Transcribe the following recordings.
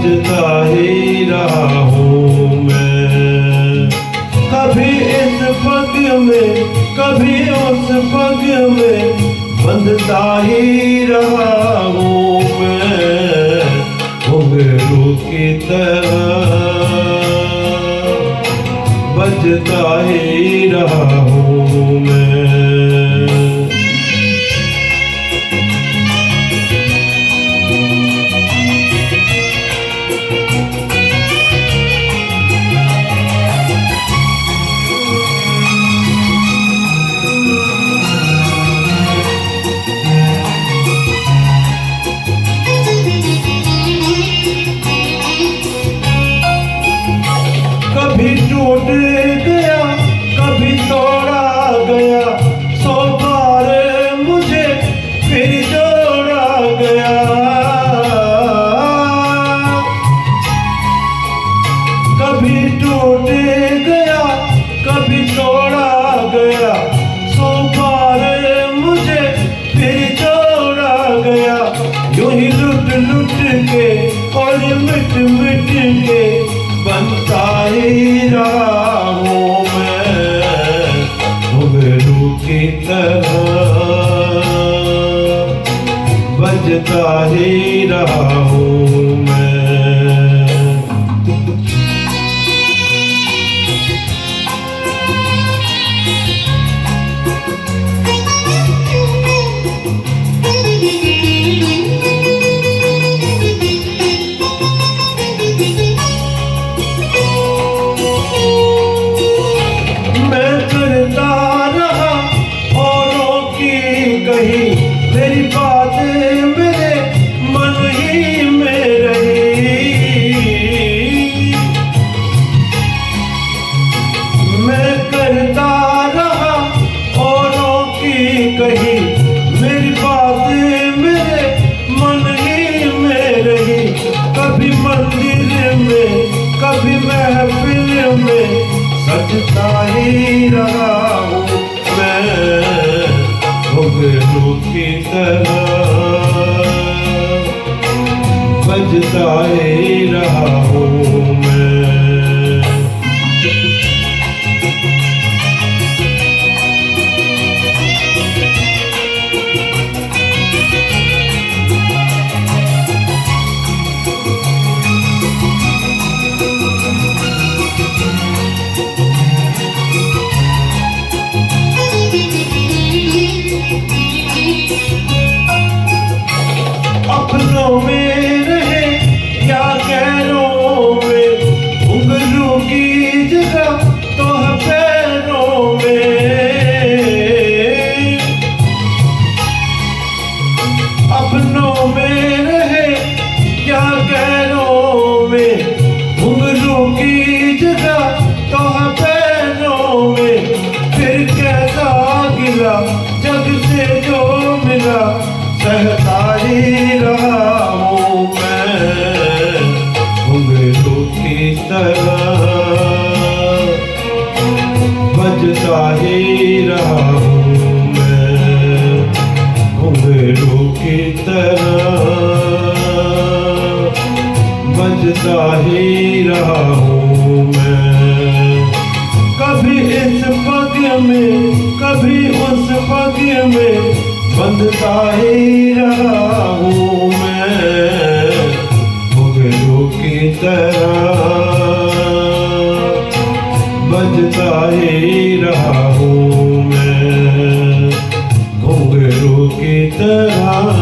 बजता ही रहा हूँ मैं। कभी इस पग में कभी उस पग में बंधता ही रहा हूँ मैं। घुंघरू की तरह बजता ही रहा हूँ मैं। कभी टूट गया कभी तोड़ा गया, 100 बार मुझे फिर जोड़ा गया। कभी टूट गया कभी तोड़ा गया, 100 बार मुझे फिर जोड़ा गया। यूं ही लुट लुट के और मिट मिट के बनता ही रहा हूँ मैं। घुंघरू की तरह बजता ही रहा हूँ मैं। मेरी बात मेरे मन ही में रही। मैं करता रहा औरों की कही, मेरी बात मेरे मन ही में रही। कभी मंदिर में कभी महफिल में सजता ही रहा हूँ मैं। घुंघरू की तरह बजता ही रहा हूँ मैं। अपनों में रहे या गैरों में, घुंघरू की जगह तो है पैरों में। अपनों में रहे या गैरों में, घुंघरू की जगह तो है पैरों में। फिर कैसा गिला जग से जो मिला, सहता ही रहा हूँ मैं। घुंघरू की तरह बजता ही रहा हूँ मैं। घुंघरू की तरह बजता ही रहा हूँ मैं। कभी इस पग में कभी उस पग में बंधता ही रहा हूँ मैं। घुंघरू की तरह बजता ही रहा हूँ मैं। घुंघरू की तरह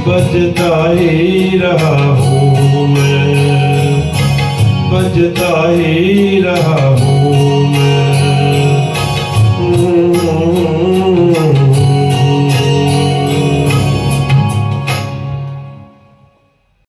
बजता ही रहा हूँ मैं। बजता ही रहा